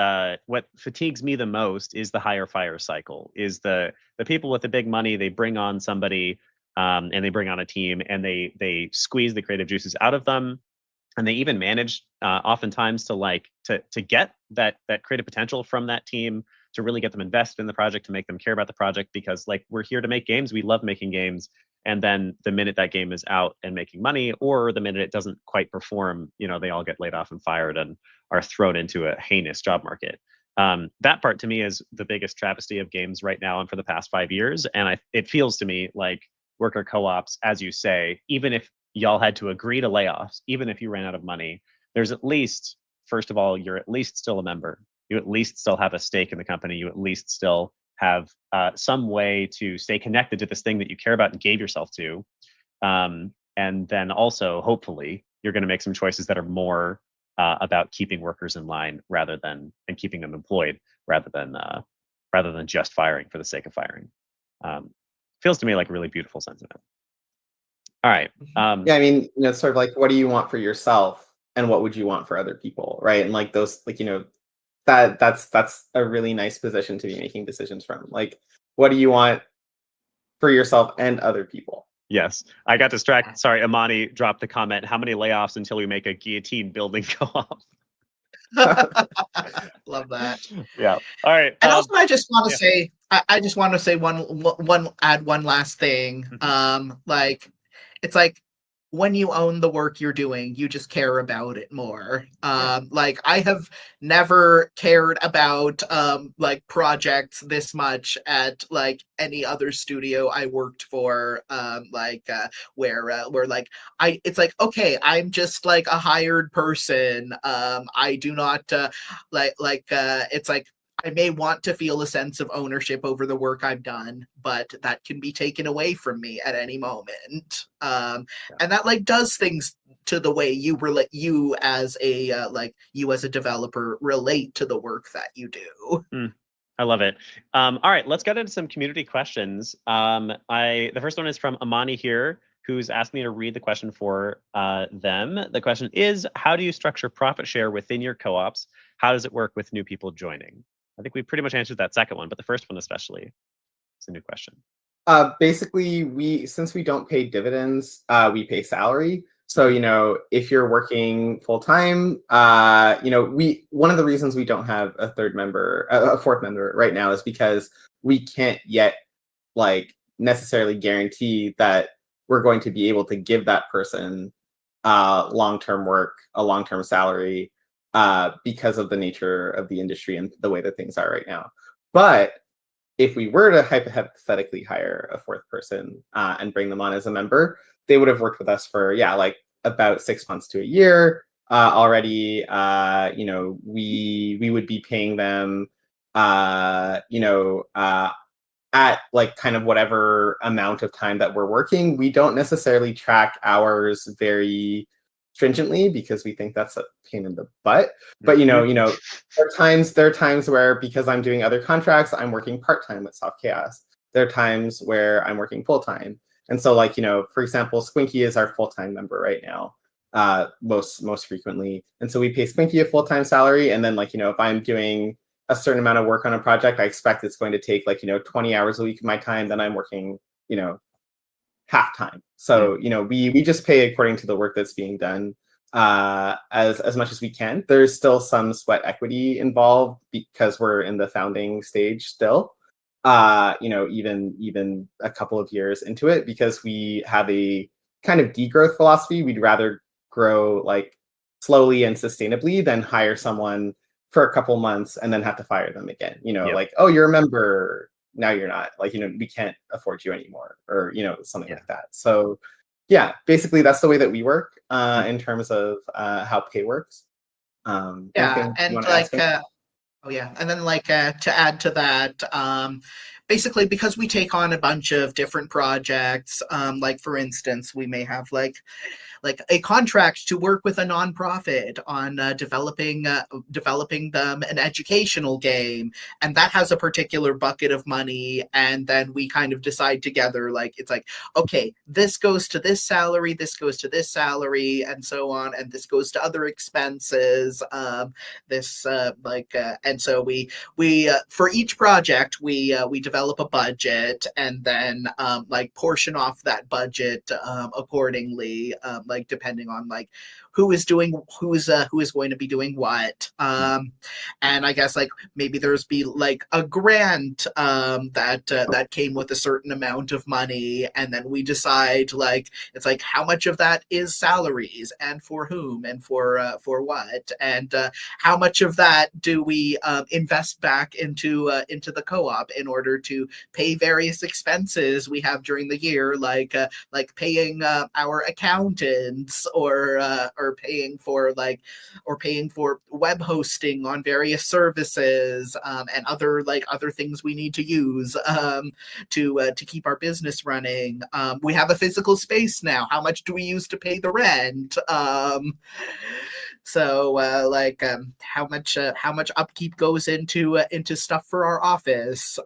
[SPEAKER 1] what fatigues me the most is the hire fire cycle, is the people with the big money, they bring on somebody and they bring on a team and they squeeze the creative juices out of them, and they even manage oftentimes to get that creative potential from that team, to really get them invested in the project, to make them care about the project, because like we're here to make games, we love making games, and then the minute that game is out and making money, or the minute it doesn't quite perform, you know, they all get laid off and fired and are thrown into a heinous job market. That part to me is the biggest travesty of games right now and for the past 5 years, and it feels to me like worker co-ops, as you say, even if y'all had to agree to layoffs, even if you ran out of money, there's at least, first of all, you're at least still a member. You at least still have a stake in the company. You at least still have some way to stay connected to this thing that you care about and gave yourself to. And then also, hopefully, you're going to make some choices that are more about keeping workers in line and keeping them employed rather than just firing for the sake of firing. Feels to me like a really beautiful sentiment. All right.
[SPEAKER 3] Yeah, I mean, you know, sort of like, what do you want for yourself, and what would you want for other people, right? And like those, like, you know, that's a really nice position to be making decisions from. Like, what do you want for yourself and other people?
[SPEAKER 1] Yes, I got distracted. Sorry, Amani dropped the comment. How many layoffs until we make a guillotine building co-op?
[SPEAKER 4] Love that.
[SPEAKER 1] Yeah. All right.
[SPEAKER 4] And also, I just want to say, I just want to say one last thing. Like, it's like when you own the work you're doing, you just care about it more. Like I have never cared about like projects this much at like any other studio I worked for. Where like it's like, okay, I'm just like a hired person. I do not it's like I may want to feel a sense of ownership over the work I've done, but that can be taken away from me at any moment. And that like does things to the way you as a you as a developer relate to the work that you do.
[SPEAKER 1] I love it. All right, let's get into some community questions. The first one is from Amani here, who's asked me to read the question for them. The question is, how do you structure profit share within your co-ops? How does it work with new people joining? I think we pretty much answered that second one, but the first one especially is a new question.
[SPEAKER 3] Basically, since we don't pay dividends, we pay salary. So, if you're working full time, one of the reasons we don't have a fourth member right now is because we can't yet like necessarily guarantee that we're going to be able to give that person long-term work, a long-term salary, because of the nature of the industry and the way that things are right now. But if we were to hypothetically hire a fourth person and bring them on as a member, they would have worked with us for like about 6 months to a year already. We would be paying them at like kind of whatever amount of time that we're working. We don't necessarily track hours very stringently because we think that's a pain in the butt. But there are times where, because I'm doing other contracts, I'm working part-time with Soft Chaos. There are times where I'm working full-time. And so like, for example, Squinky is our full-time member right now, most frequently. And so we pay Squinky a full-time salary. And then like, if I'm doing a certain amount of work on a project, I expect it's going to take like, 20 hours a week of my time, then I'm working, half time. So, we just pay according to the work that's being done as much as we can. There's still some sweat equity involved because we're in the founding stage still, even a couple of years into it, because we have a kind of degrowth philosophy. We'd rather grow like slowly and sustainably than hire someone for a couple months and then have to fire them again. Like, oh, you're a member, now you're not, like, we can't afford you anymore, or something like that. So yeah, basically that's the way that we work in terms of how pay works.
[SPEAKER 4] And like and then like to add to that, basically because we take on a bunch of different projects, like for instance, we may have like a contract to work with a nonprofit on developing them an educational game, and that has a particular bucket of money, and then we kind of decide together, like it's like, okay, this goes to this salary, this goes to this salary, and so on, and this goes to other expenses. And so we for each project we develop a budget, and then like portion off that budget accordingly, like depending on like who is going to be doing what. And I guess like maybe there's be like a grant that came with a certain amount of money, and then we decide like it's like how much of that is salaries and for whom and for what, and how much of that do we invest back into the co-op in order to pay various expenses we have during the year, like paying our accountants, or paying for web hosting on various services, and other things we need to use to keep our business running. We have a physical space now. How much do we use to pay the rent? So how much upkeep goes into stuff for our office?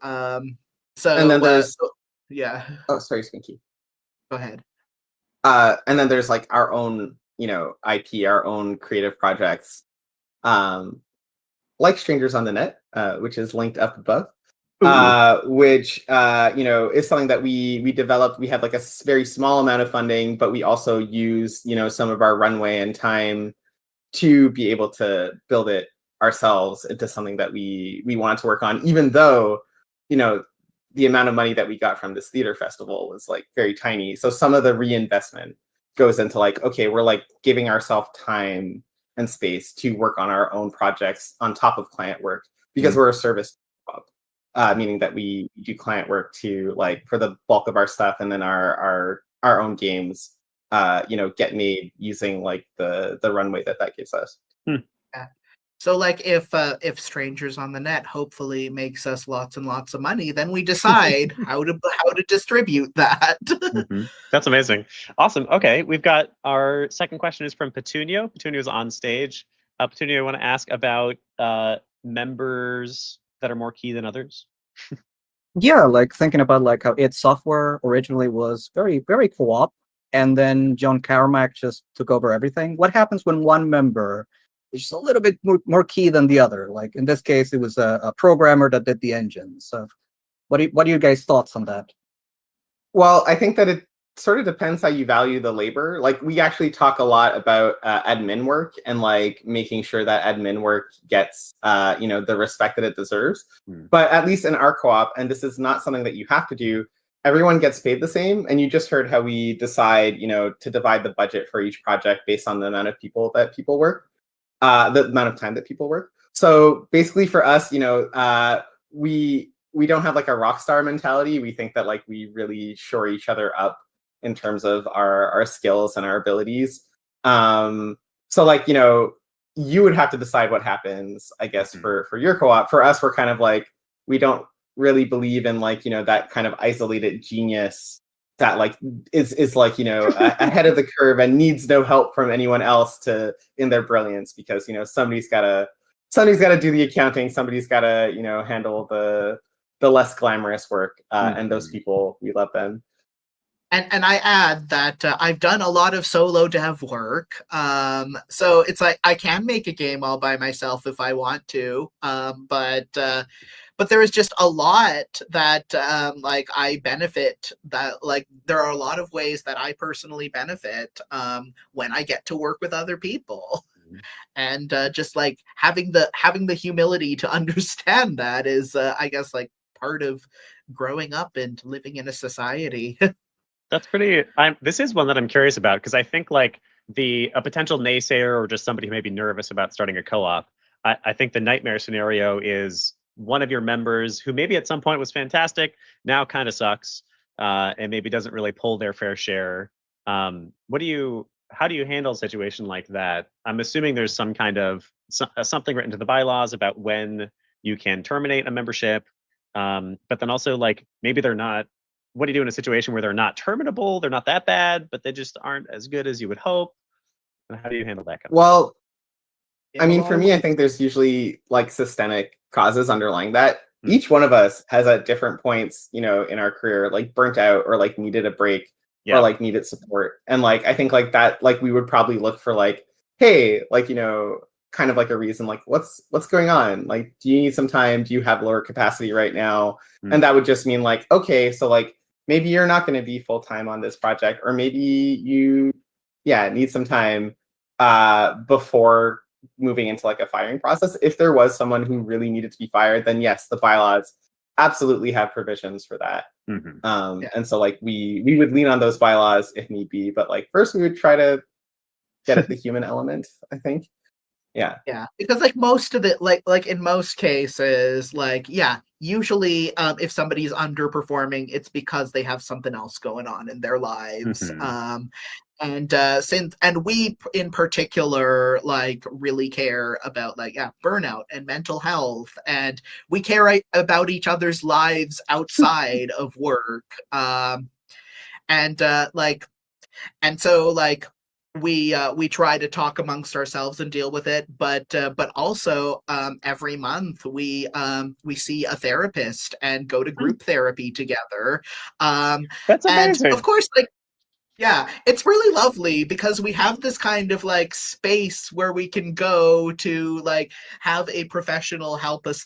[SPEAKER 4] So
[SPEAKER 3] and then there's
[SPEAKER 4] yeah.
[SPEAKER 3] Oh, sorry, Squinky.
[SPEAKER 4] Go ahead.
[SPEAKER 3] And then there's like our own, IP, our own creative projects, like Strangers on the Net, which is linked up above, which is something that we developed. We have like a very small amount of funding, but we also use some of our runway and time to be able to build it ourselves into something that we wanted to work on, even though the amount of money that we got from this theater festival was like very tiny. So some of the reinvestment goes into like, okay, we're like giving ourselves time and space to work on our own projects on top of client work because we're a service club, meaning that we do client work to like for the bulk of our stuff, and then our own games, get made using like the runway that gives us.
[SPEAKER 4] Yeah. So like if Strangers on the Net hopefully makes us lots and lots of money, then we decide how to distribute that.
[SPEAKER 1] That's amazing. Awesome. Okay, we've got our second question is from Petunio. Petunio's on stage. Petunio, I want to ask about members that are more key than others.
[SPEAKER 5] Yeah, like thinking about like how id Software originally was very, very co-op, and then John Carmack just took over everything. What happens when one member is just a little bit more key than the other? Like in this case, it was a programmer that did the engine. So what are you guys' thoughts on that?
[SPEAKER 3] Well, I think that it sort of depends how you value the labor. Like we actually talk a lot about admin work and like making sure that admin work gets the respect that it deserves. But at least in our co-op, and this is not something that you have to do, everyone gets paid the same. And you just heard how we decide, to divide the budget for each project based on the amount of people that people work, the amount of time that people work. So basically for us, we don't have like a rock star mentality. We think that like we really shore each other up in terms of our skills and our abilities. So like, you would have to decide what happens, I guess, for your co-op. For us, we're kind of like, we don't really believe in like, that kind of isolated genius that like is like, ahead of the curve and needs no help from anyone else in their brilliance, because, somebody's gotta do the accounting, somebody's gotta, handle the less glamorous work, and those people, we love them.
[SPEAKER 4] And I add that I've done a lot of solo dev work, so it's like I can make a game all by myself if I want to, but there is just a lot that like I benefit. That like there are a lot of ways that I personally benefit when I get to work with other people. And just like having the humility to understand that is, I guess, like part of growing up and living in a society.
[SPEAKER 1] That's pretty. This is one that I'm curious about, because I think like a potential naysayer or just somebody who may be nervous about starting a co-op. I think the nightmare scenario is one of your members who maybe at some point was fantastic, now kind of sucks, and maybe doesn't really pull their fair share. How do you handle a situation like that? I'm assuming there's some kind of something written to the bylaws about when you can terminate a membership, but then also like maybe they're not. What do you do in a situation where they're not terminable? They're not that bad, but they just aren't as good as you would hope. And how do you handle that kind of
[SPEAKER 3] Well,
[SPEAKER 4] Yeah,
[SPEAKER 3] I mean, for me, I think there's usually like systemic causes underlying that. Each one of us has at different points, in our career, like burnt out or like needed a break or like needed support. And like, I think like that, like we would probably look for like, hey, like, kind of like a reason, like what's going on? Like, do you need some time? Do you have lower capacity right now? And that would just mean like, okay, so like maybe you're not going to be full time on this project, or maybe you, need some time before moving into like a firing process. If there was someone who really needed to be fired, then yes, the bylaws absolutely have provisions for that. And so like we would lean on those bylaws if need be, but like first we would try to get at the human element, I think. Yeah,
[SPEAKER 4] because like most of it, like in most cases, like usually if somebody's underperforming, it's because they have something else going on in their lives. And we in particular like really care about like burnout and mental health, and we care about each other's lives outside of work. And so like we try to talk amongst ourselves and deal with it, but also every month we see a therapist and go to group therapy together.
[SPEAKER 1] That's amazing.
[SPEAKER 4] And of course, like it's really lovely because we have this kind of like space where we can go to like have a professional help us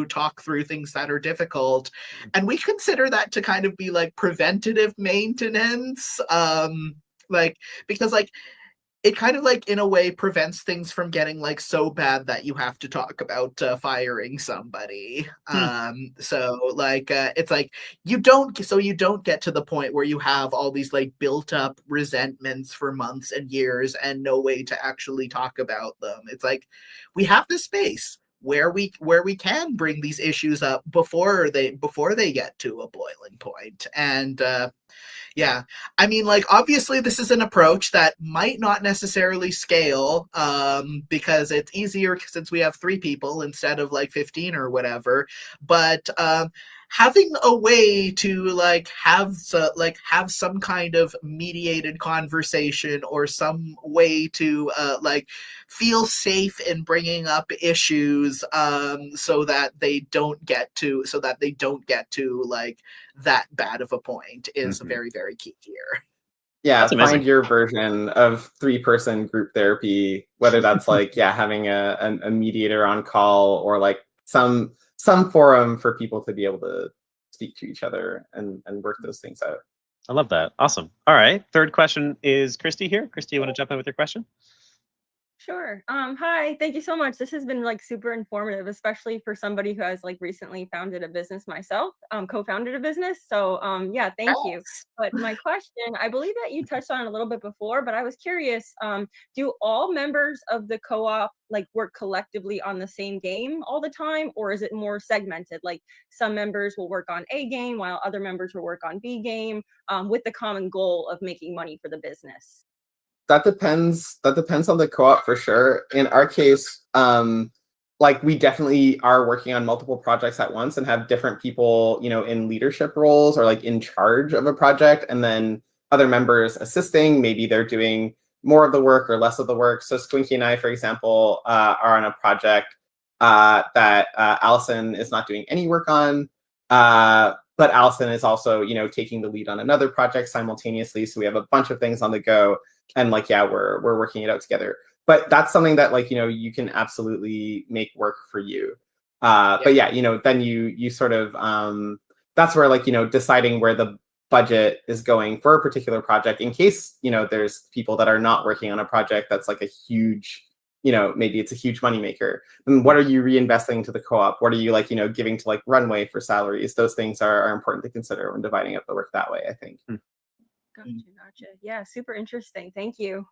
[SPEAKER 4] talk through things that are difficult, and we consider that to kind of be like preventative maintenance. Like because like it kind of like in a way prevents things from getting like so bad that you have to talk about firing somebody. So like it's like you don't get to the point where you have all these like built up resentments for months and years and no way to actually talk about them. It's like we have this space where we can bring these issues up before they get to a boiling point. And yeah, I mean, like, obviously, this is an approach that might not necessarily scale because it's easier since we have 3 people instead of like 15 or whatever. But having a way to like have some kind of mediated conversation or some way to like feel safe in bringing up issues so that they don't get to like that bad of a point is very, very key here.
[SPEAKER 3] Yeah,
[SPEAKER 1] That's amazing.
[SPEAKER 3] find your version of 3-person group therapy, whether that's like having a mediator on call or like some forum for people to be able to speak to each other and work those things out.
[SPEAKER 1] I love that. Awesome. All right. Third question is Christy here. Christy, you want to jump in with your question?
[SPEAKER 6] Sure. Hi, thank you so much. This has been like super informative, especially for somebody who has like recently founded a business myself, co-founded a business. So yeah, thank you. But my question, I believe that you touched on it a little bit before, but I was curious, do all members of the co-op like work collectively on the same game all the time, or is it more segmented? Like some members will work on A game while other members will work on B game, with the common goal of making money for the business?
[SPEAKER 3] That depends on the co-op for sure. In our case, like we definitely are working on multiple projects at once and have different people, in leadership roles or like in charge of a project, and then other members assisting. Maybe they're doing more of the work or less of the work. So Squinky and I, for example, are on a project that Allison is not doing any work on. But Allison is also, taking the lead on another project simultaneously. So we have a bunch of things on the go. And like, we're working it out together. But that's something that like, you can absolutely make work for you. But then you sort of, that's where like, deciding where the budget is going for a particular project in case, there's people that are not working on a project that's like a huge, maybe it's a huge moneymaker. And what are you reinvesting to the co-op? What are you like, giving to like runway for salaries? Those things are important to consider when dividing up the work that way, I think.
[SPEAKER 6] Gotcha. Yeah, super interesting. Thank you.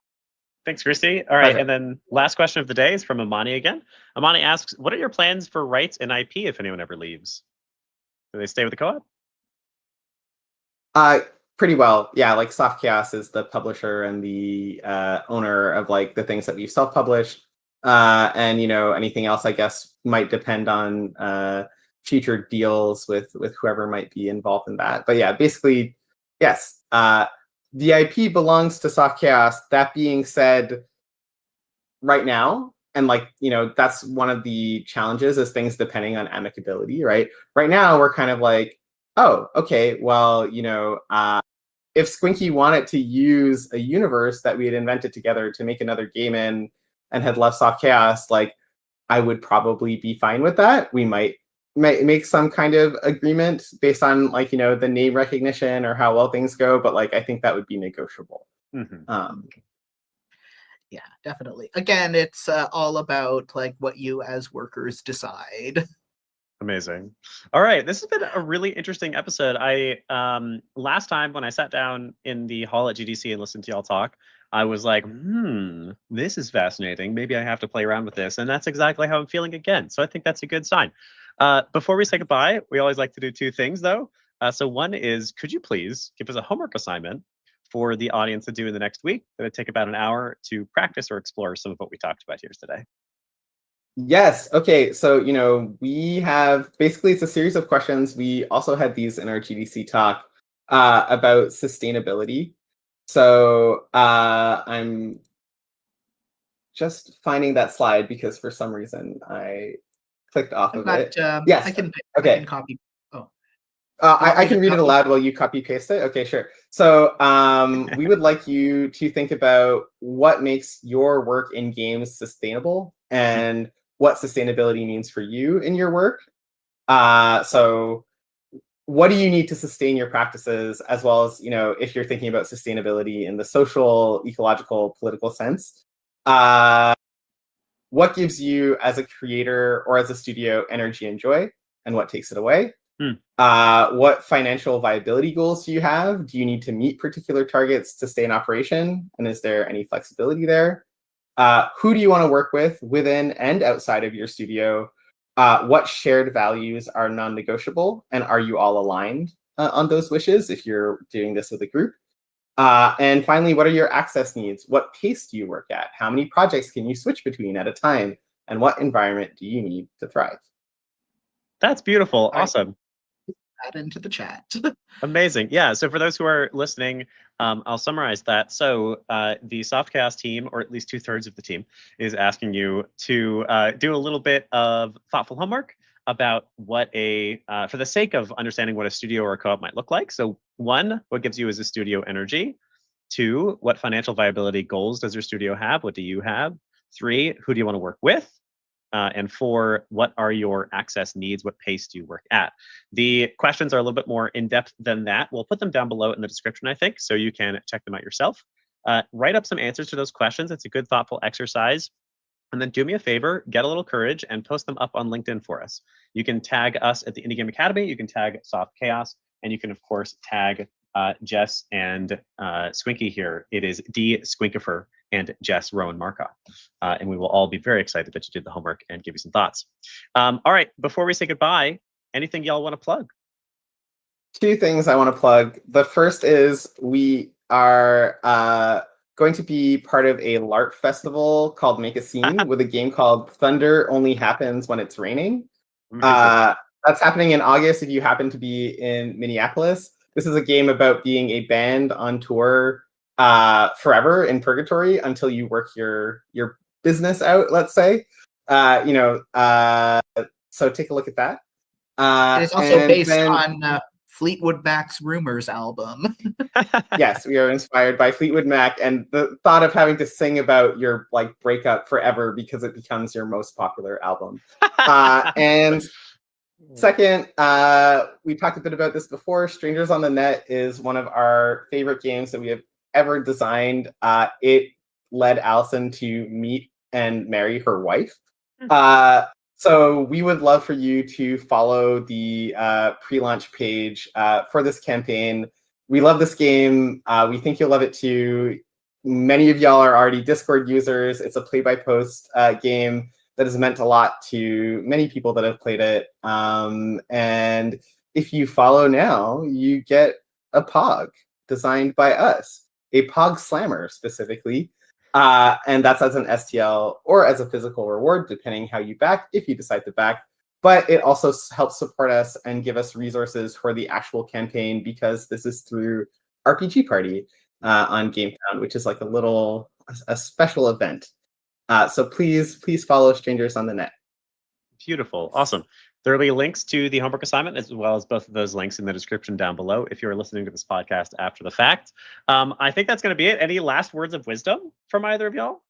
[SPEAKER 1] Thanks, Christy. All right, and then last question of the day is from Amani again. Amani asks, what are your plans for rights and IP if anyone ever leaves? Do they stay with the co-op?
[SPEAKER 3] Pretty well. Yeah, like Soft Chaos is the publisher and the owner of like the things that we've self-published. And anything else I guess might depend on future deals with whoever might be involved in that. But yeah, basically, yes. The IP belongs to Soft Chaos. That being said, right now, and like, that's one of the challenges is things depending on amicability, right? Right now, we're kind of like, oh, okay, well, if Squinky wanted to use a universe that we had invented together to make another game in and had left Soft Chaos, like, I would probably be fine with that. We might make some kind of agreement based on like, the name recognition or how well things go. But like, I think that would be negotiable.
[SPEAKER 4] Yeah, definitely. Again, it's all about like what you as workers decide.
[SPEAKER 1] Amazing. All right, this has been a really interesting episode. I last time when I sat down in the hall at GDC and listened to y'all talk, I was like, this is fascinating. Maybe I have to play around with this. And that's exactly how I'm feeling again. So I think that's a good sign. Before we say goodbye, we always like to do 2 things, though. So one is, could you please give us a homework assignment for the audience to do in the next week? It would take about an hour to practice or explore some of what we talked about here today.
[SPEAKER 3] Yes. Okay. So, we have basically it's a series of questions. We also had these in our GDC talk about sustainability. So I'm just finding that slide because for some reason I clicked off of it. Yes.
[SPEAKER 4] I can copy.
[SPEAKER 3] I can read it aloud while you copy paste it. Okay, sure. So we would like you to think about what makes your work in games sustainable and what sustainability means for you in your work. So what do you need to sustain your practices, as well as, if you're thinking about sustainability in the social, ecological, political sense. What gives you as a creator or as a studio energy and joy, and what takes it away? What financial viability goals do you have? Do you need to meet particular targets to stay in operation? And is there any flexibility there? Who do you want to work with within and outside of your studio? What shared values are non-negotiable? And are you all aligned on those wishes if you're doing this with a group? And finally, what are your access needs? What pace do you work at? How many projects can you switch between at a time? And what environment do you need to thrive?
[SPEAKER 1] That's beautiful.
[SPEAKER 4] right.
[SPEAKER 1] Awesome.
[SPEAKER 4] Add into the chat.
[SPEAKER 1] Amazing. Yeah. So for those who are listening, I'll summarize that. So the Soft Chaos team, or at least 2/3 of the team, is asking you to do a little bit of thoughtful homework about what for the sake of understanding what a studio or a co-op might look like. So 1, what gives you as a studio energy? 2, what financial viability goals does your studio have? What do you have? 3, who do you want to work with? And 4, what are your access needs? What pace do you work at? The questions are a little bit more in-depth than that. We'll put them down below in the description, I think, so you can check them out yourself. Write up some answers to those questions. It's a good, thoughtful exercise. And then do me a favor, get a little courage and post them up on LinkedIn for us. You can tag us at the Indie Game Academy. You can tag Soft Chaos. And you can, of course, tag Jess and Squinky here. It is D. Squinkifer and Jess Rowan Markoff. And we will all be very excited that you did the homework and give you some thoughts. All right, before we say goodbye, anything y'all want to plug?
[SPEAKER 3] 2 things I want to plug. The first is we are going to be part of a LARP festival called Make a Scene with a game called Thunder Only Happens When It's Raining. That's happening in August if you happen to be in Minneapolis. This is a game about being a band on tour forever in purgatory until you work your business out, let's say. So take a look at that.
[SPEAKER 4] It's also based on Fleetwood Mac's Rumors album.
[SPEAKER 3] Yes, we are inspired by Fleetwood Mac, and the thought of having to sing about your breakup forever because it becomes your most popular album. And second, we talked a bit about this before. Strangers on the Net is one of our favorite games that we have ever designed. It led Allison to meet and marry her wife. So we would love for you to follow the pre-launch page for this campaign. We love this game. We think you'll love it too. Many of y'all are already Discord users. It's a play-by-post game that has meant a lot to many people that have played it. And if you follow now, you get a POG designed by us, a POG Slammer specifically. And that's as an STL or as a physical reward, depending how you back, if you decide to back. But it also helps support us and give us resources for the actual campaign, because this is through RPG Party on GameFound, which is like a special event. So please follow Strangers on the Net.
[SPEAKER 1] Beautiful. Awesome. There will be links to the homework assignment, as well as both of those links in the description down below if you're listening to this podcast after the fact. I think that's going to be it. Any last words of wisdom from either of y'all?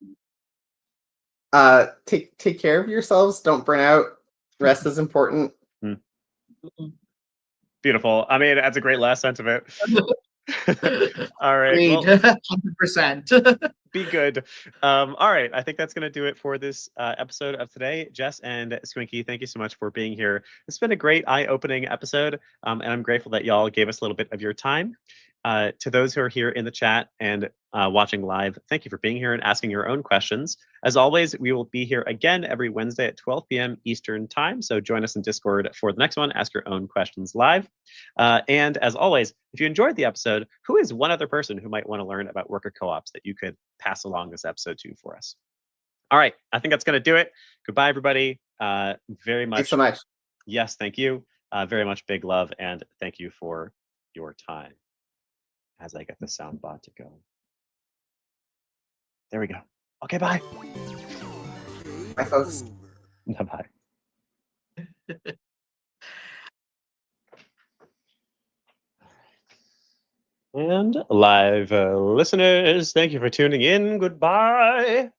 [SPEAKER 3] Take care of yourselves. Don't burn out. Rest is important.
[SPEAKER 1] Beautiful. I mean, that's a great last sentiment. All right.
[SPEAKER 4] 100%.
[SPEAKER 1] Be good. All right. I think that's going to do it for this episode of today. Jess and Squinky, thank you so much for being here. It's been a great eye-opening episode, and I'm grateful that y'all gave us a little bit of your time. To those who are here in the chat and watching live, thank you for being here and asking your own questions. As always, we will be here again every Wednesday at 12 p.m. Eastern Time. So join us in Discord for the next one. Ask your own questions live. And as always, if you enjoyed the episode, who is one other person who might want to learn about worker co-ops that you could pass along this episode to for us? All right. I think that's going to do it. Goodbye, everybody. Very much.
[SPEAKER 3] Thanks so much.
[SPEAKER 1] Yes, thank you. Very much big love. And thank you for your time. As I get the soundbot to go. There we go. Okay, bye.
[SPEAKER 3] Bye, folks.
[SPEAKER 1] Bye-bye. And live listeners, thank you for tuning in. Goodbye.